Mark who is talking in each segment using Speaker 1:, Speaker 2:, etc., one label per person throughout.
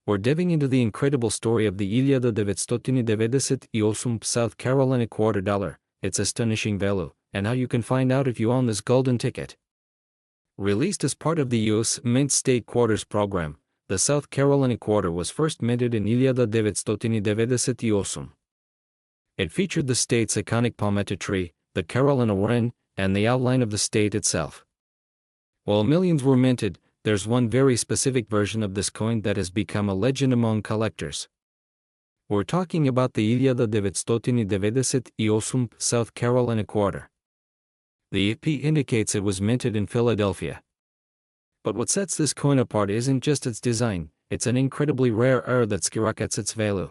Speaker 1: We're diving into the incredible story of the 1998 South Carolina $2. Its astonishing value, and how you can find out if you own this golden ticket. Released as part of the U.S. Mint State Quarters program, the South Carolina quarter was first minted in 1998. It featured the state's iconic palmetto tree, the Carolina wren, and the outline of the state itself. While millions were minted, there's one very specific version of this coin that has become a legend among collectors. We're talking about the 1998 South Carolina quarter. The EP indicates it was minted in Philadelphia. But what sets this coin apart isn't just its design, it's an incredibly rare error that skyrockets its value.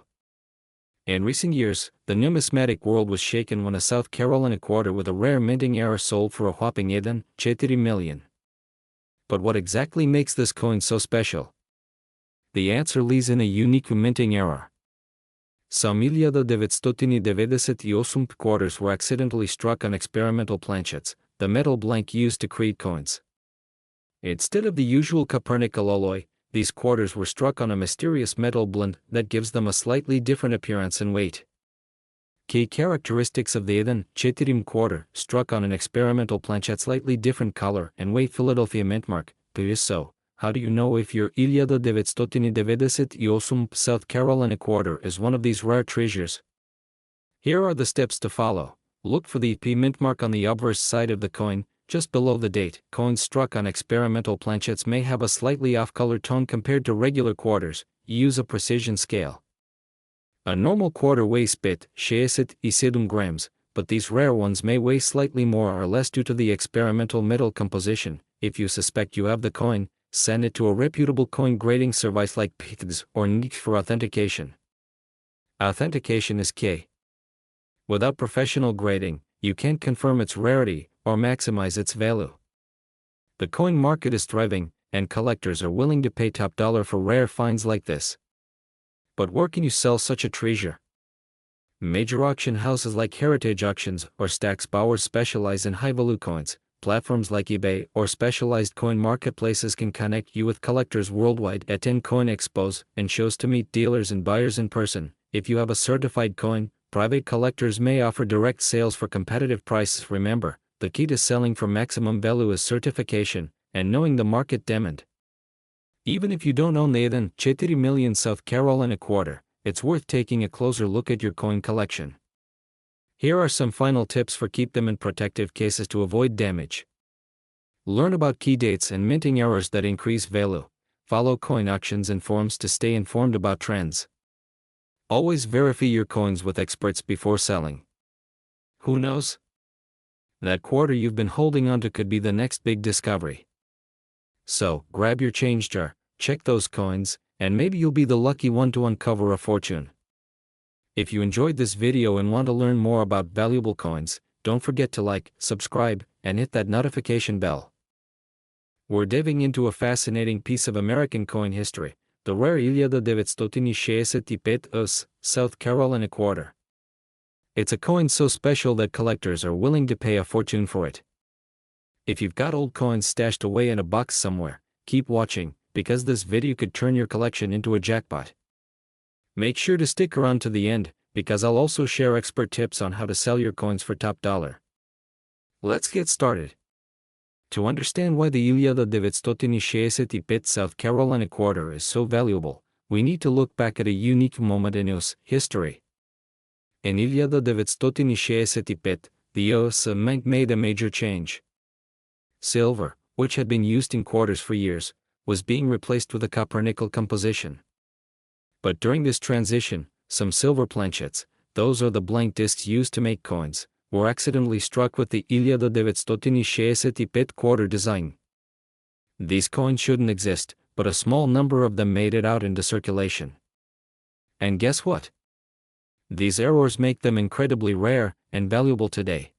Speaker 1: In recent years, the numismatic world was shaken when a South Carolina quarter with a rare minting error sold for a whopping $4 million. But what exactly makes this coin so special? The answer lies in a unique minting error. Some 1998 quarters were accidentally struck on experimental planchets, the metal blank used to create coins. Instead of the usual Copernical alloy, these quarters were struck on a mysterious metal blend that gives them a slightly different appearance and weight. Key characteristics of the $4 quarter, struck on an experimental planchet, slightly different color and weight, Philadelphia mint mark. So, how do you know if your 1998 South Carolina quarter is one of these rare treasures? Here are the steps to follow. Look for the EP mint mark on the obverse side of the coin, just below the date. Coins struck on experimental planchets may have a slightly off-color tone compared to regular quarters. Use a precision scale. A normal quarter weighs 67 grams, but these rare ones may weigh slightly more or less due to the experimental metal composition. If you suspect you have the coin, send it to a reputable coin grading service like PITS or NIC for authentication. Authentication is key. Without professional grading, you can't confirm its rarity or maximize its value. The coin market is thriving, and collectors are willing to pay top dollar for rare finds like this. But where can you sell such a treasure? Major auction houses like Heritage Auctions or Stack's Bowers specialize in high-value coins. Platforms like eBay or specialized coin marketplaces can connect you with collectors worldwide. Attend coin expos and shows to meet dealers and buyers in person. If you have a certified coin, private collectors may offer direct sales for competitive prices. Remember, the key to selling for maximum value is certification and knowing the market demand. Even if you don't own the $4 million South Carolina quarter, it's worth taking a closer look at your coin collection. Here are some final tips for keep them in protective cases to avoid damage. Learn about key dates and minting errors that increase value. Follow coin auctions and forums to stay informed about trends. Always verify your coins with experts before selling. Who knows? That quarter you've been holding onto could be the next big discovery. So, grab your change jar, check those coins, and maybe you'll be the lucky one to uncover a fortune. If you enjoyed this video and want to learn more about valuable coins, don't forget to like, subscribe, and hit that notification bell. We're diving into a fascinating piece of American coin history, the rare 1998 South Carolina quarter. It's a coin so special that collectors are willing to pay a fortune for it. If you've got old coins stashed away in a box somewhere, keep watching, because this video could turn your collection into a jackpot. Make sure to stick around to the end, because I'll also share expert tips on how to sell your coins for top dollar. Let's get started. To understand why the 1998 South Carolina quarter is so valuable, we need to look back at a unique moment in US history. In 1998, the US Mint made a major change. Silver, which had been used in quarters for years, was being replaced with a copper-nickel composition. But during this transition, some silver planchets, those are the blank discs used to make coins, were accidentally struck with the 1998 quarter design. These coins shouldn't exist, but a small number of them made it out into circulation. And guess what? These errors make them incredibly rare and valuable today.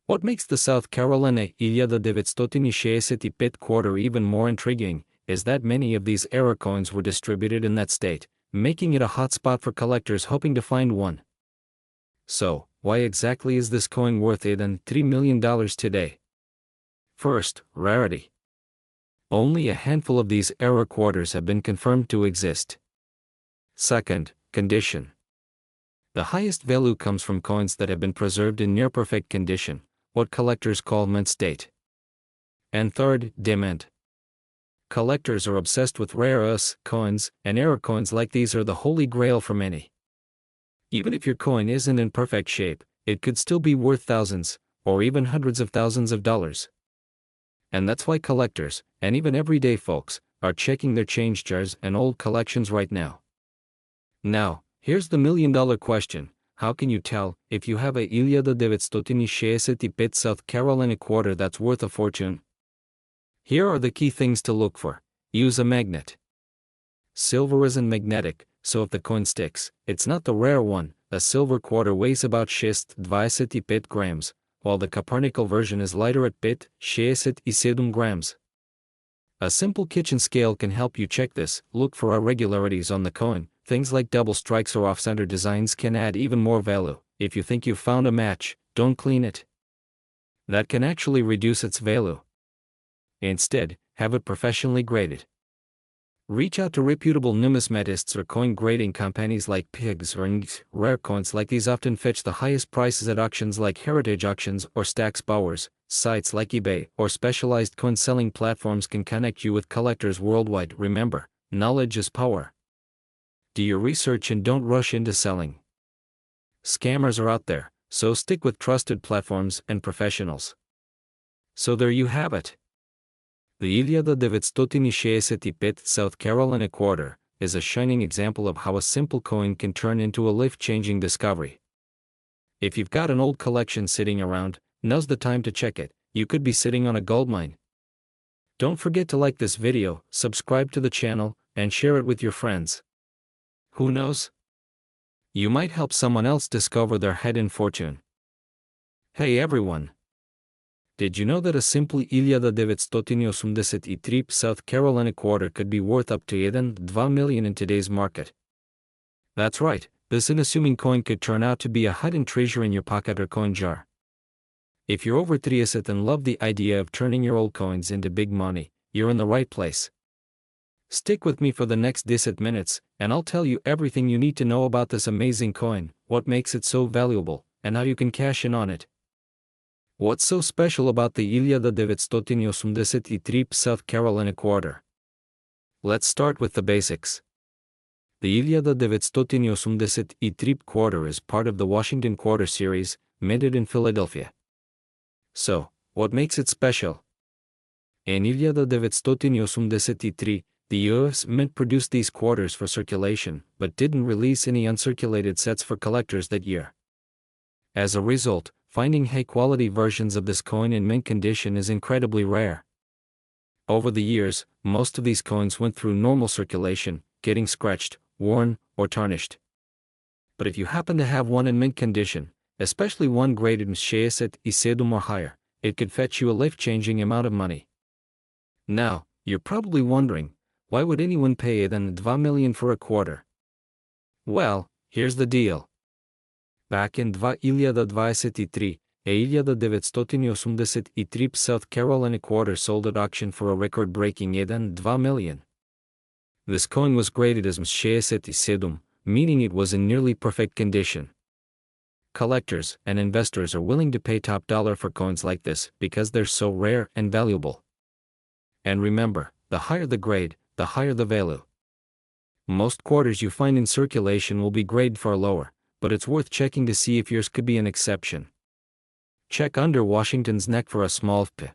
Speaker 1: What makes the South Carolina 1998 quarter even more intriguing is that many of these error coins were distributed in that state, making it a hotspot for collectors hoping to find one. So, why exactly is this coin worth $3 million today? First, rarity. Only a handful of these error quarters have been confirmed to exist. Second, condition. The highest value comes from coins that have been preserved in near-perfect condition, what collectors call mint state. And third, demand. Collectors are obsessed with rare coins, and error coins like these are the holy grail for many. Even if your coin isn't in perfect shape, it could still be worth thousands, or even hundreds of thousands of dollars. And that's why collectors, and even everyday folks, are checking their change jars and old collections right now. Now, here's the million-dollar question: how can you tell if you have a 1965 South Carolina quarter that's worth a fortune? Here are the key things to look for. Use a magnet. Silver isn't magnetic, so if the coin sticks, it's not the rare one. A silver quarter weighs about 25 grams, while the Copernican version is lighter at 67 grams. A simple kitchen scale can help you check this. Look for irregularities on the coin. Things like double strikes or off-center designs can add even more value. If you think you've found a match, don't clean it. That can actually reduce its value. Instead, have it professionally graded. Reach out to reputable numismatists or coin grading companies like PIGS or NGS. Rare coins like these often fetch the highest prices at auctions like Heritage Auctions or Stax Bowers. Sites like eBay or specialized coin selling platforms can connect you with collectors worldwide. Remember, knowledge is power. Do your research and don't rush into selling. Scammers are out there, so stick with trusted platforms and professionals. So there you have it. The 1965 South Carolina quarter is a shining example of how a simple coin can turn into a life-changing discovery. If you've got an old collection sitting around, now's the time to check it. You could be sitting on a goldmine. Don't forget to like this video, subscribe to the channel, and share it with your friends. Who knows? You might help someone else discover their hidden fortune. Hey everyone! Did you know that a simple 1965 South Carolina quarter could be worth up to $2 million in today's market? That's right, this unassuming coin could turn out to be a hidden treasure in your pocket or coin jar. If you're over 30 and love the idea of turning your old coins into big money, you're in the right place. Stick with me for the next 10 minutes, and I'll tell you everything you need to know about this amazing coin, what makes it so valuable, and how you can cash in on it. What's so special about the 1965 South Carolina quarter? Let's start with the basics. The 1965 quarter is part of the Washington Quarter series, minted in Philadelphia. So, what makes it special? In 1963, the U.S. Mint produced these quarters for circulation, but didn't release any uncirculated sets for collectors that year. As a result, finding high-quality versions of this coin in mint condition is incredibly rare. Over the years, most of these coins went through normal circulation, getting scratched, worn, or tarnished. But if you happen to have one in mint condition, especially one graded M67 or higher, it could fetch you a life-changing amount of money. Now, you're probably wondering, why would anyone pay $2 million for a quarter? Well, here's the deal. Back in 2023, a 1983 South Carolina quarter sold at auction for a record-breaking $2 million. This coin was graded as M67, meaning it was in nearly perfect condition. Collectors and investors are willing to pay top dollar for coins like this because they're so rare and valuable. And remember, the higher the grade, the higher the value. Most quarters you find in circulation will be graded far lower, but it's worth checking to see if yours could be an exception. Check under Washington's neck for a small P.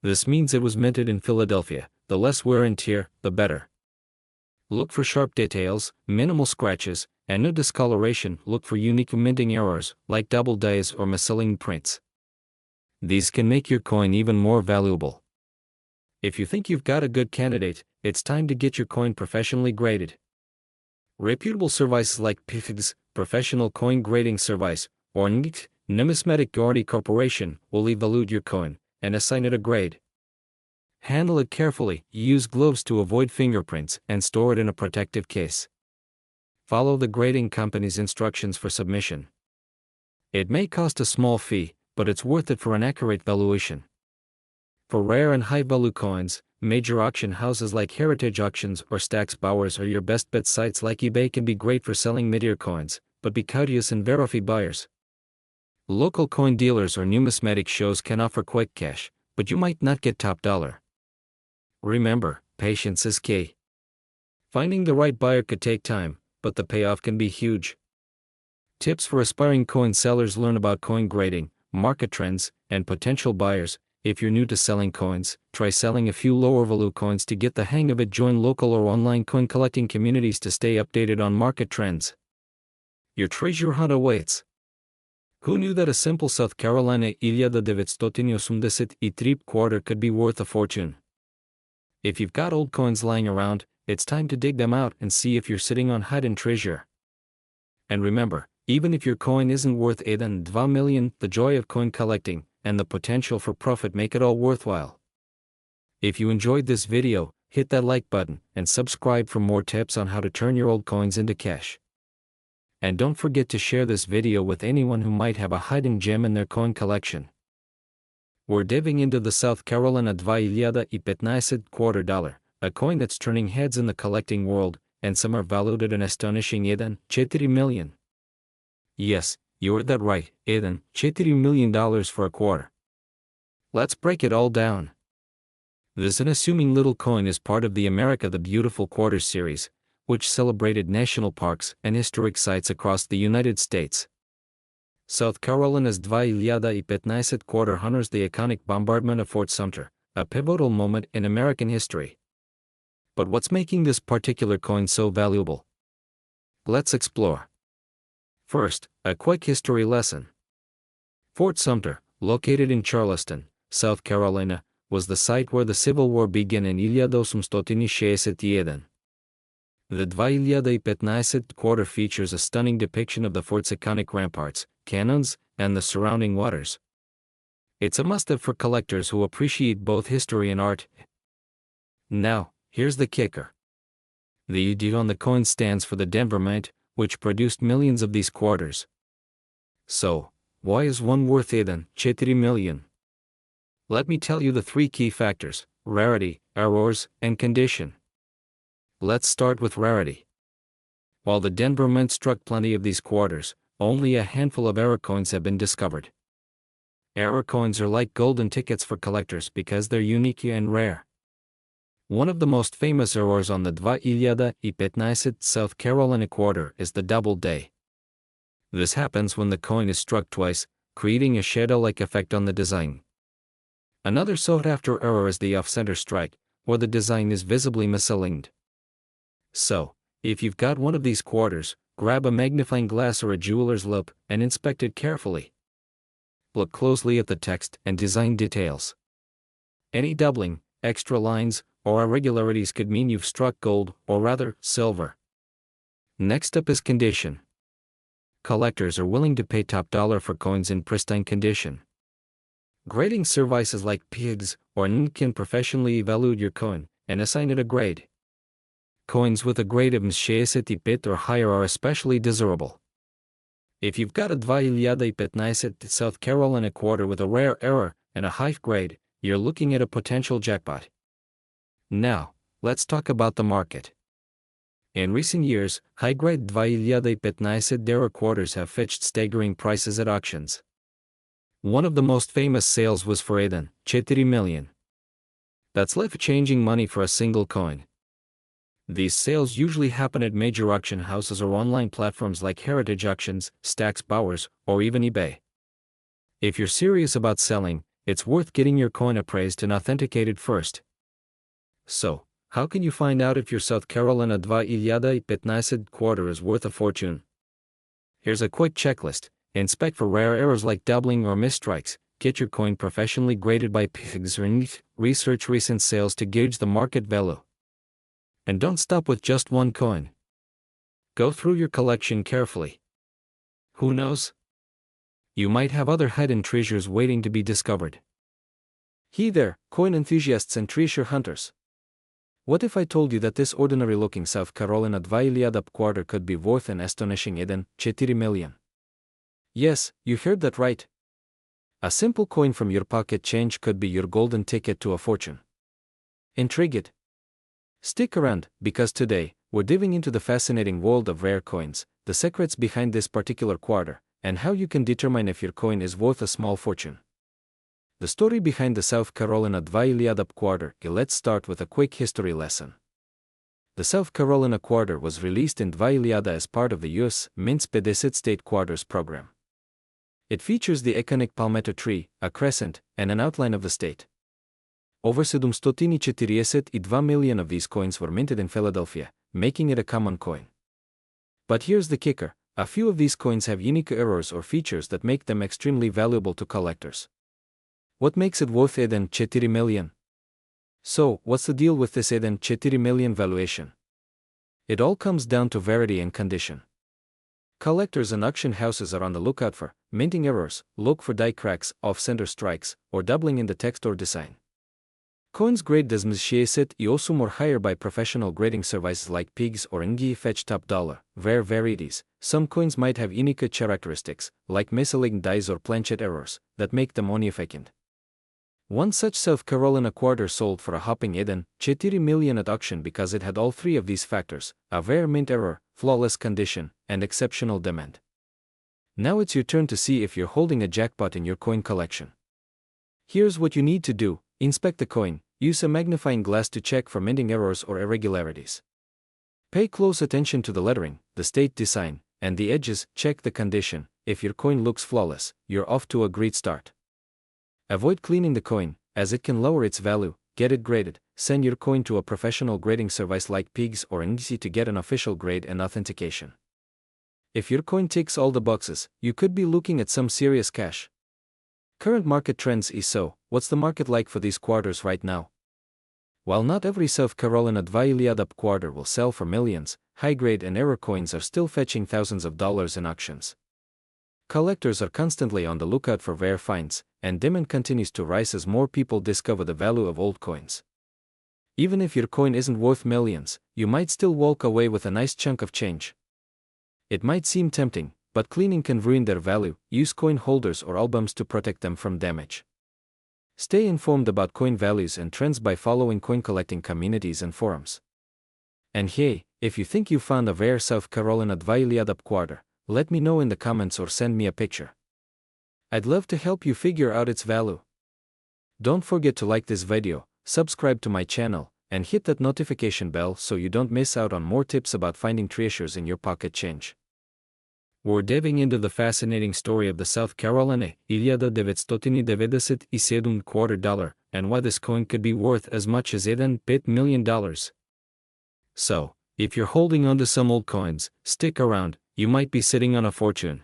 Speaker 1: This means it was minted in Philadelphia. The less wear and tear, the better. Look for sharp details, minimal scratches, and no discoloration. Look for unique minting errors, like double dyes or misaligned prints. These can make your coin even more valuable. If you think you've got a good candidate, it's time to get your coin professionally graded. Reputable services like PIGS, Professional Coin Grading Service, or NGS, Numismatic Guarantee Corporation, will evaluate your coin and assign it a grade. Handle it carefully, use gloves to avoid fingerprints, and store it in a protective case. Follow the grading company's instructions for submission. It may cost a small fee, but it's worth it for an accurate valuation. For rare and high-value coins, Major auction houses like Heritage Auctions or Stax Bowers are your best bet. Sites like eBay can be great for selling mid-year coins, but be cautious and verify buyers. Local coin dealers or numismatic shows can offer quick cash, but you might not get top dollar. Remember, patience is key. Finding the right buyer could take time, but the payoff can be huge. Tips for aspiring coin sellers: learn about coin grading, market trends, and potential buyers. If you're new to selling coins, try selling a few lower value coins to get the hang of it. Join local or online coin collecting communities to stay updated on market trends. Your treasure hunt awaits. Who knew that a simple South Carolina $983 quarter could be worth a fortune? If you've got old coins lying around, it's time to dig them out and see if you're sitting on hidden treasure. And remember, even if your coin isn't worth $2 million, the joy of coin collecting and the potential for profit make it all worthwhile. If you enjoyed this video, hit that like button and subscribe for more tips on how to turn your old coins into cash. And don't forget to share this video with anyone who might have a hidden gem in their coin collection. We're diving into the South Carolina $2.15 quarter dollar, a coin that's turning heads in the collecting world, and some are valued at an astonishing $4 million. Yes, you heard that right, $4 million for a quarter. Let's break it all down. This unassuming little coin is part of the America the Beautiful Quarter series, which celebrated national parks and historic sites across the United States. South Carolina's $2.15 quarter honors the iconic bombardment of Fort Sumter, a pivotal moment in American history. But what's making this particular coin so valuable? Let's explore. First, a quick history lesson. Fort Sumter, located in Charleston, South Carolina, was the site where the Civil War began in 1861. The $2.15 quarter features a stunning depiction of the fort's iconic ramparts, cannons, and the surrounding waters. It's a must-have for collectors who appreciate both history and art. Now, here's the kicker. The UD on the coin stands for the Denver Mint, which produced millions of these quarters. So, why is one worth $4 million? Let me tell you the three key factors: rarity, errors, and condition. Let's start with rarity. While the Denver Mint struck plenty of these quarters, only a handful of error coins have been discovered. Error coins are like golden tickets for collectors because they're unique and rare. One of the most famous errors on the $2.15 South Carolina quarter is the double day. This happens when the coin is struck twice, creating a shadow-like effect on the design. Another sought-after error is the off-center strike, where the design is visibly misaligned. So, if you've got one of these quarters, grab a magnifying glass or a jeweler's loupe and inspect it carefully. Look closely at the text and design details. Any doubling, extra lines, or irregularities could mean you've struck gold, or rather, silver. Next up is condition. Collectors are willing to pay top dollar for coins in pristine condition. Grading services like PIGS or NN can professionally evaluate your coin and assign it a grade. Coins with a grade of $6 or higher are especially desirable. If you've got a $2.15 South Carolina quarter with a rare error and a high grade, you're looking at a potential jackpot. Now, let's talk about the market. In recent years, high-grade $2.15 error quarters have fetched staggering prices at auctions. One of the most famous sales was for $4 million. That's life-changing money for a single coin. These sales usually happen at major auction houses or online platforms like Heritage Auctions, Stax Bowers, or even eBay. If you're serious about selling, it's worth getting your coin appraised and authenticated first. So, how can you find out if your South Carolina $2.15 quarter is worth a fortune? Here's a quick checklist. Inspect for rare errors like doubling or misstrikes. Get your coin professionally graded by PIGS or NN. Research recent sales to gauge the market value. And don't stop with just one coin. Go through your collection carefully. Who knows? You might have other hidden treasures waiting to be discovered. Hey there, coin enthusiasts and treasure hunters. What if I told you that this ordinary-looking South Carolina $2.15 quarter could be worth an astonishing $4 million? Yes, you heard that right. A simple coin from your pocket change could be your golden ticket to a fortune. Intrigued? Stick around, because today, we're diving into the fascinating world of rare coins, the secrets behind this particular quarter, and how you can determine if your coin is worth a small fortune. The story behind the South Carolina 2 quarter. Let's start with a quick history lesson. The South Carolina quarter was released in 2 as part of the U.S. Mint's 50 State Quarters program. It features the iconic palmetto tree, a crescent, and an outline of the state. Over 742 million of these coins were minted in Philadelphia, making it a common coin. But here's the kicker: a few of these coins have unique errors or features that make them extremely valuable to collectors. What makes it worth 4 million? So, what's the deal with this 4 million valuation? It all comes down to rarity and condition. Collectors and auction houses are on the lookout for minting errors, look for die cracks, off-center strikes, or doubling in the text or design. Coins grade desmshiaset also more higher by professional grading services like pigs or ngi fetch top dollar. Rare varieties. Some coins might have unique characteristics, like misaligned dies or planchet errors, that make them significant. One such South Carolina quarter sold for a hopping 4 million at auction because it had all three of these factors: a rare mint error, flawless condition, and exceptional demand. Now it's your turn to see if you're holding a jackpot in your coin collection. Here's what you need to do: inspect the coin, use a magnifying glass to check for minting errors or irregularities. Pay close attention to the lettering, the state design, and the edges. Check the condition. If your coin looks flawless, you're off to a great start. Avoid cleaning the coin, as it can lower its value. Get it graded. Send your coin to a professional grading service like Pigs or NGC to get an official grade and authentication. If your coin ticks all the boxes, you could be looking at some serious cash. Current market trends is so. What's the market like for these quarters right now? While not every South Carolina 2 quarter will sell for millions, high-grade and error coins are still fetching thousands of dollars in auctions. Collectors are constantly on the lookout for rare finds, and demand continues to rise as more people discover the value of old coins. Even if your coin isn't worth millions, you might still walk away with a nice chunk of change. It might seem tempting, but cleaning can ruin their value. Use coin holders or albums to protect them from damage. Stay informed about coin values and trends by following coin collecting communities and forums. And hey, if you think you found a rare South Carolina 2 quarter, let me know in the comments or send me a picture. I'd love to help you figure out its value. Don't forget to like this video, subscribe to my channel, and hit that notification bell so you don't miss out on more tips about finding treasures in your pocket change. We're diving into the fascinating story of the South Carolina 997 quarter dollar, and why this coin could be worth as much as $8 million. So, if you're holding onto some old coins, stick around. You might be sitting on a fortune.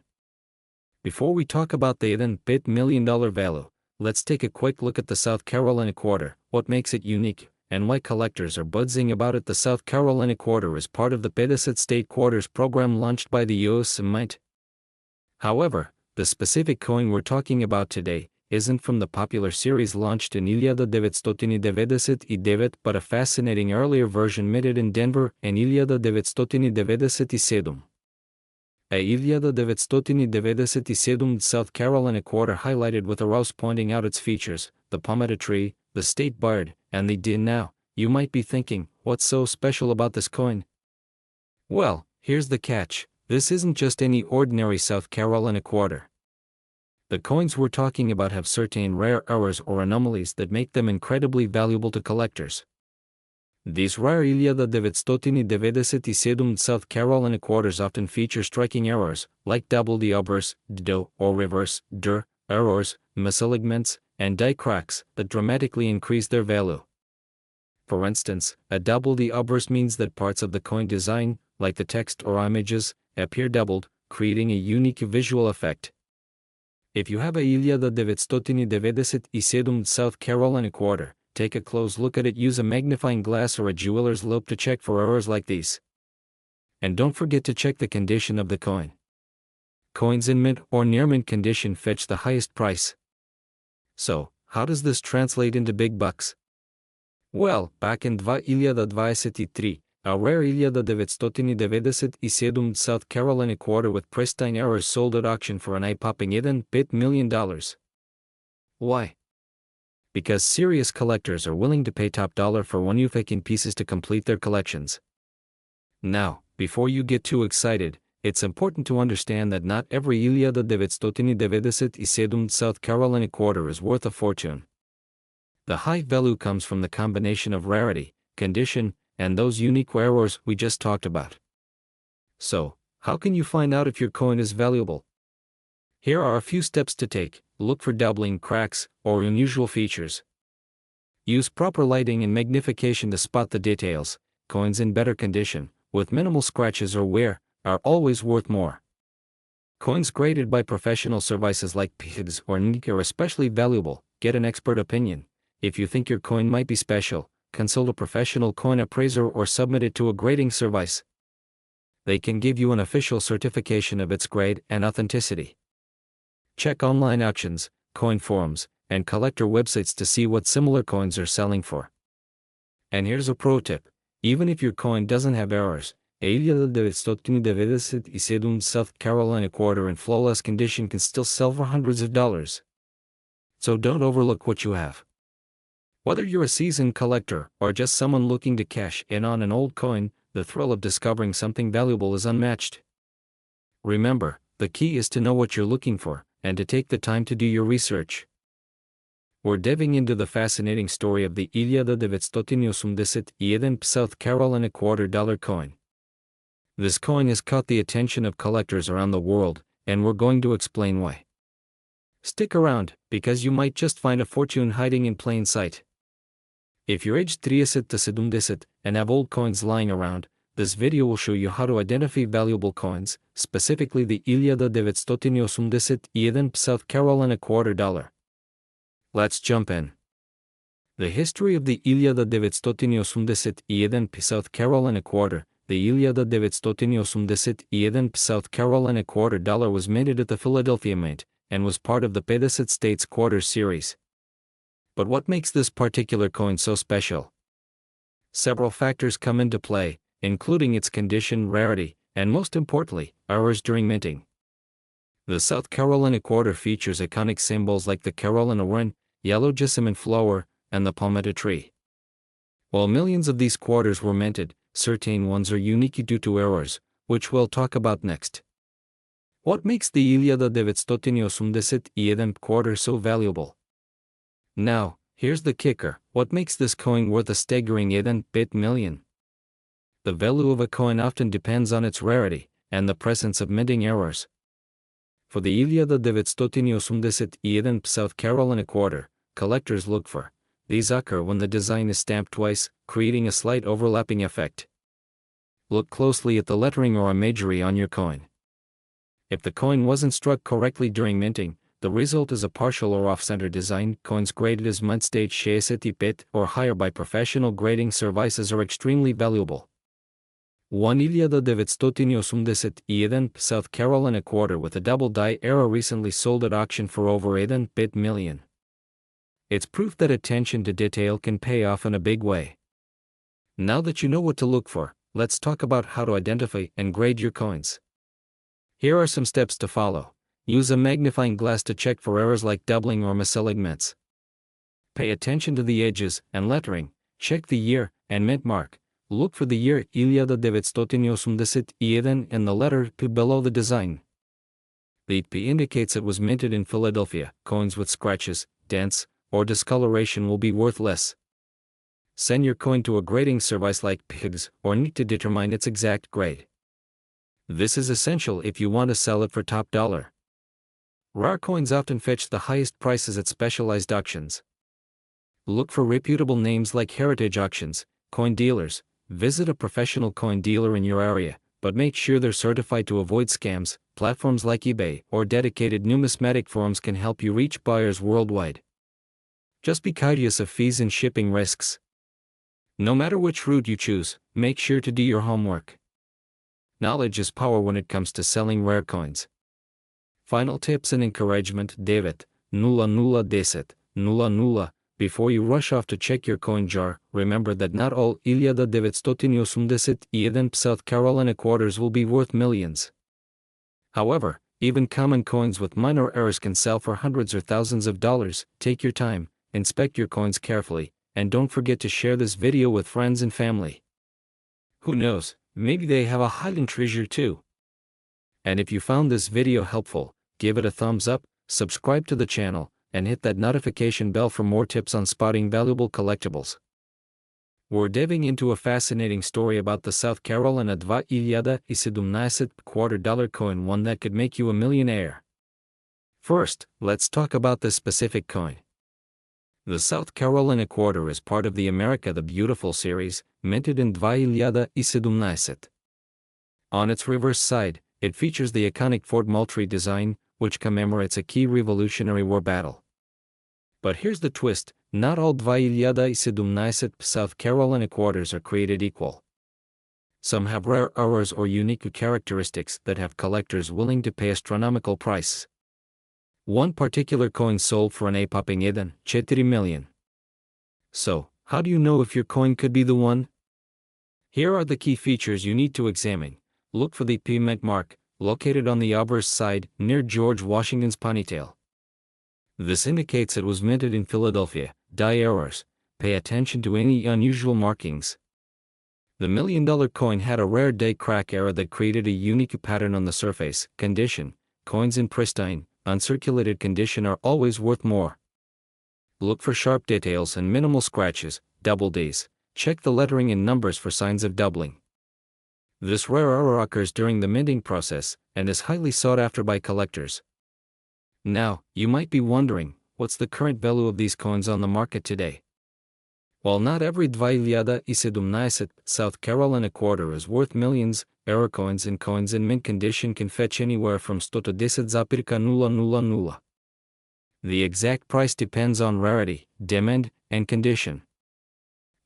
Speaker 1: Before we talk about the $8 million value, let's take a quick look at the South Carolina quarter, what makes it unique, and why collectors are buzzing about it. The South Carolina quarter is part of the 50 State Quarters program launched by the U.S. Mint. However, the specific coin we're talking about today isn't from the popular series launched in 1999, but a fascinating earlier version minted in Denver in 1997. A 1997 South Carolina quarter highlighted with arrows pointing out its features: the palmetto tree, the state bird, and the din. Now, you might be thinking, what's so special about this coin? Well, here's the catch: this isn't just any ordinary South Carolina quarter. The coins we're talking about have certain rare errors or anomalies that make them incredibly valuable to collectors. These rare 1997 South Carolina quarters often feature striking errors, like double the obverse, do, or reverse, dir, errors, misalignments, and die cracks that dramatically increase their value. For instance, a double the obverse means that parts of the coin design, like the text or images, appear doubled, creating a unique visual effect. If you have a 1997 South Carolina quarter, take a close look at it. Use a magnifying glass or a jeweler's loupe to check for errors like these. And don't forget to check the condition of the coin. Coins in mint or near mint condition fetch the highest price. So, how does this translate into big bucks? Well, back in 2023, a rare 1997 South Carolina quarter with pristine errors sold at auction for an eye-popping $8 million. Why? because serious collectors are willing to pay top dollar for one unique pieces to complete their collections. Now, before you get too excited, it's important to understand that not every 1997 South Carolina quarter is worth a fortune. The high value comes from the combination of rarity, condition, and those unique errors we just talked about. So, how can you find out if your coin is valuable? Here are a few steps to take. Look for doubling, cracks, or unusual features. Use proper lighting and magnification to spot the details. Coins in better condition, with minimal scratches or wear, are always worth more. Coins graded by professional services like PIGS or NIC are especially valuable. Get an expert opinion. If you think your coin might be special, consult a professional coin appraiser or submit it to a grading service. They can give you an official certification of its grade and authenticity. Check online auctions, coin forums, and collector websites to see what similar coins are selling for. And here's a pro tip. Even if your coin doesn't have errors, a 1997 South Carolina quarter in flawless condition can still sell for hundreds of dollars. So don't overlook what you have. Whether you're a seasoned collector or just someone looking to cash in on an old coin, the thrill of discovering something valuable is unmatched. Remember, the key is to know what you're looking for, and to take the time to do your research. We're diving into the fascinating story of the 1997 South Carolina $quarter coin. This coin has caught the attention of collectors around the world, and we're going to explain why. Stick around, because you might just find a fortune hiding in plain sight. If you're aged 3 to 70 and have old coins lying around, this video will show you how to identify valuable coins, specifically the 1997 South Carolina $quarter. Let's jump in. The history of the 1997 South Carolina quarter. The 1997 South Carolina $quarter was minted at the Philadelphia Mint, and was part of the United States Quarter series. But what makes this particular coin so special? Several factors come into play, including its condition, rarity, and most importantly, errors during minting. The South Carolina quarter features iconic symbols like the Carolina wren, yellow jessamine flower, and the palmetto tree. While millions of these quarters were minted, certain ones are unique due to errors, which we'll talk about next. What makes the 1997 quarter so valuable? Now, here's the kicker. What makes this coin worth a staggering 8 million? The value of a coin often depends on its rarity, and the presence of minting errors. For the 1997 South Carolina quarter, collectors look for. These occur when the design is stamped twice, creating a slight overlapping effect. Look closely at the lettering or imagery on your coin. If the coin wasn't struck correctly during minting, the result is a partial or off-center design. Coins graded as mint stage 60 or higher by professional grading services are extremely valuable. 1997 South Carolina quarter with a double die error recently sold at auction for over 8 million. It's proof that attention to detail can pay off in a big way. Now that you know what to look for, let's talk about how to identify and grade your coins. Here are some steps to follow. Use a magnifying glass to check for errors like doubling or misalignments. Pay attention to the edges and lettering. Check the year and mint mark. Look for the year 1997 and the letter P below the design. The P indicates it was minted in Philadelphia. Coins with scratches, dents, or discoloration will be worth less. Send your coin to a grading service like PIGS or NIC to determine its exact grade. This is essential if you want to sell it for top dollar. Rare coins often fetch the highest prices at specialized auctions. Look for reputable names like heritage auctions, coin dealers. Visit a professional coin dealer in your area, but make sure they're certified to avoid scams. Platforms like eBay or dedicated numismatic forums can help you reach buyers worldwide. Just be cautious of fees and shipping risks. No matter which route you choose, make sure to do your homework. Knowledge is power when it comes to selling rare coins. Final tips and encouragement. David, nulla deset, nulla. Before you rush off to check your coin jar, remember that not all 1997 South Carolina quarters will be worth millions. However, even common coins with minor errors can sell for hundreds or thousands of dollars. Take your time, inspect your coins carefully, and don't forget to share this video with friends and family. Who knows, maybe they have a hidden treasure too. And if you found this video helpful, give it a thumbs up, subscribe to the channel, and hit that notification bell for more tips on spotting valuable collectibles. We're diving into a fascinating story about the South Carolina $2,017 quarter-dollar coin, one that could make you a millionaire. First, let's talk about this specific coin. The South Carolina quarter is part of the America the Beautiful series, minted in 2017. On its reverse side, it features the iconic Fort Moultrie design, which commemorates a key Revolutionary War battle. But here's the twist, not all 2017 South Carolina quarters are created equal. Some have rare errors or unique characteristics that have collectors willing to pay astronomical prices. One particular coin sold for an eye-popping $4 million. So, how do you know if your coin could be the one? Here are the key features you need to examine. Look for the P mint mark, located on the obverse side, near George Washington's ponytail. This indicates it was minted in Philadelphia. Die errors. Pay attention to any unusual markings. The $1 million coin had a rare day crack error that created a unique pattern on the surface. Condition. Coins in pristine, uncirculated condition are always worth more. Look for sharp details and minimal scratches. Double Ds. Check the lettering and numbers for signs of doubling. This rare error occurs during the minting process, and is highly sought after by collectors. Now, you might be wondering, what's the current value of these coins on the market today? While not every 2017 South Carolina quarter is worth millions, error coins and coins in mint condition can fetch anywhere from $100 to $10,000. The exact price depends on rarity, demand, and condition.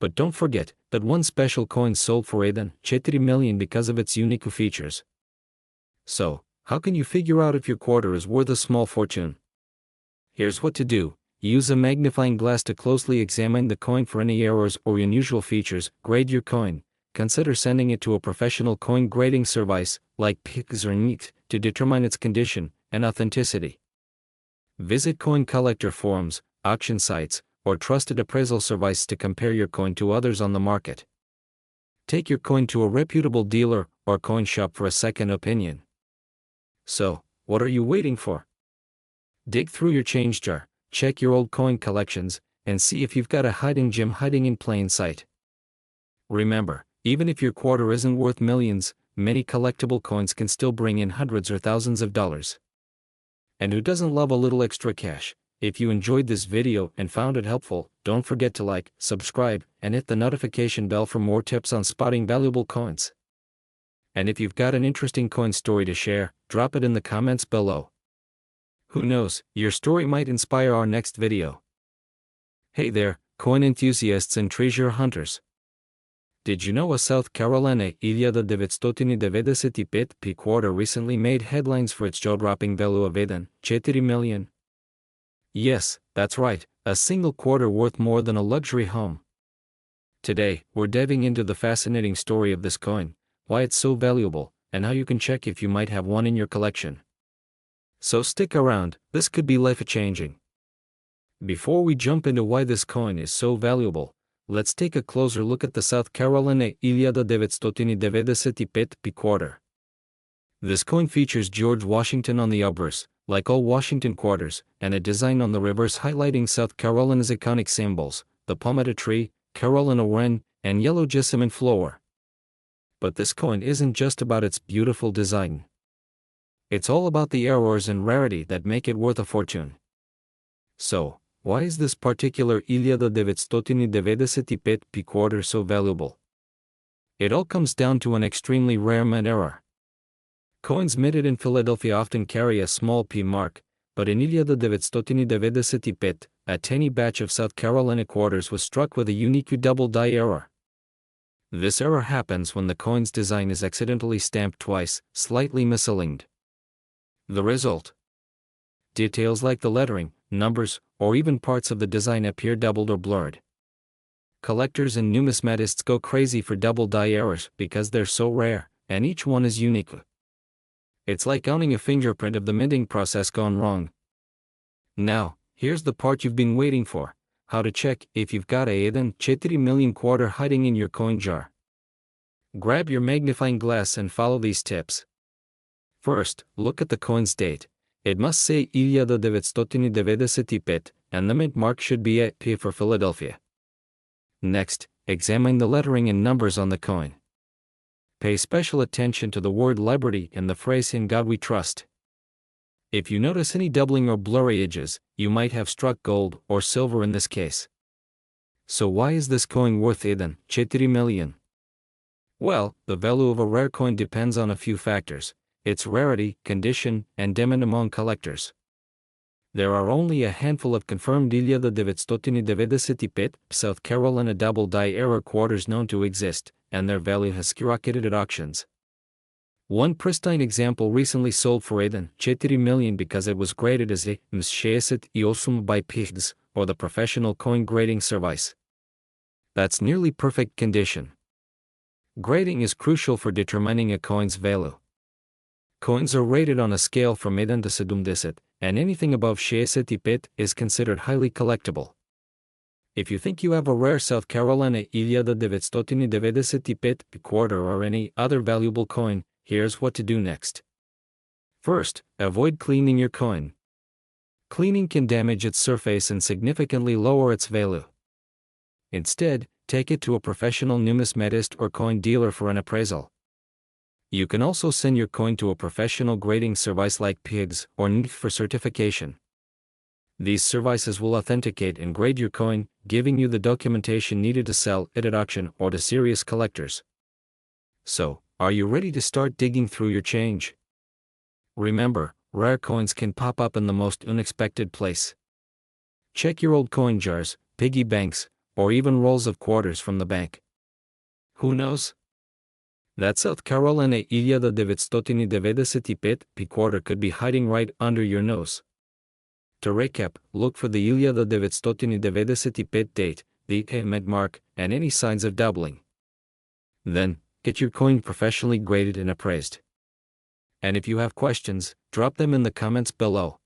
Speaker 1: But don't forget that one special coin sold for $4 million because of its unique features. So, how can you figure out if your quarter is worth a small fortune? Here's what to do. Use a magnifying glass to closely examine the coin for any errors or unusual features. Grade your coin. Consider sending it to a professional coin grading service, like PIX or NIT, to determine its condition and authenticity. Visit coin collector forums, auction sites, or trusted appraisal services to compare your coin to others on the market. Take your coin to a reputable dealer or coin shop for a second opinion. So, what are you waiting for? Dig through your change jar, check your old coin collections, and see if you've got a hiding gem hiding in plain sight. Remember, even if your quarter isn't worth millions, many collectible coins can still bring in hundreds or thousands of dollars. And who doesn't love a little extra cash? If you enjoyed this video and found it helpful, don't forget to like, subscribe, and hit the notification bell for more tips on spotting valuable coins. And if you've got an interesting coin story to share, drop it in the comments below. Who knows, your story might inspire our next video. Hey there, coin enthusiasts and treasure hunters. Did you know a South Carolina $2,995 quarter recently made headlines for its jaw-dropping value of $4 million? Yes, that's right, a single quarter worth more than a luxury home. Today, we're diving into the fascinating story of this coin, why it's so valuable, and how you can check if you might have one in your collection. So stick around, this could be life-changing. Before we jump into why this coin is so valuable, let's take a closer look at the South Carolina $2,995 quarter. This coin features George Washington on the obverse, like all Washington quarters, and a design on the reverse highlighting South Carolina's iconic symbols, the palmetto tree, Carolina wren, and yellow jessamine flower. But this coin isn't just about its beautiful design. It's all about the errors and rarity that make it worth a fortune. So, why is this particular $2,995 quarter so valuable? It all comes down to an extremely rare mint error. Coins minted in Philadelphia often carry a small P mark, but in $2,995, a tiny batch of South Carolina quarters was struck with a unique double die error. This error happens when the coin's design is accidentally stamped twice, slightly misaligned. The result? Details like the lettering, numbers, or even parts of the design appear doubled or blurred. Collectors and numismatists go crazy for double die errors because they're so rare, and each one is unique. It's like owning a fingerprint of the minting process gone wrong. Now, here's the part you've been waiting for. How to check if you've got a 4 million quarter hiding in your coin jar. Grab your magnifying glass and follow these tips. First, look at the coin's date. It must say 1995 and the mint mark should be a P for Philadelphia. Next, examine the lettering and numbers on the coin. Pay special attention to the word liberty and the phrase "In God We Trust." If you notice any doubling or blurry edges, you might have struck gold or silver in this case. So why is this coin worth 4 million? Well, the value of a rare coin depends on a few factors: its rarity, condition, and demand among collectors. There are only a handful of confirmed 1995 South Carolina double die error quarters known to exist, and their value has skyrocketed at auctions. One pristine example recently sold for 4 million because it was graded as a msheset iosum by PIGS, or the professional coin grading service. That's nearly perfect condition. Grading is crucial for determining a coin's value. Coins are rated on a scale from 1 to 70, and anything above 65 is considered highly collectible. If you think you have a rare South Carolina 1995 quarter or any other valuable coin, here's what to do next. First, avoid cleaning your coin. Cleaning can damage its surface and significantly lower its value. Instead, take it to a professional numismatist or coin dealer for an appraisal. You can also send your coin to a professional grading service like PIGS or NIF for certification. These services will authenticate and grade your coin, giving you the documentation needed to sell it at auction or to serious collectors. So, are you ready to start digging through your change? Remember, rare coins can pop up in the most unexpected place. Check your old coin jars, piggy banks, or even rolls of quarters from the bank. Who knows? That South Carolina 1995 quarter could be hiding right under your nose. To recap, look for the 1995 date, the mint mark, and any signs of doubling. Then, get your coin professionally graded and appraised. And if you have questions, drop them in the comments below.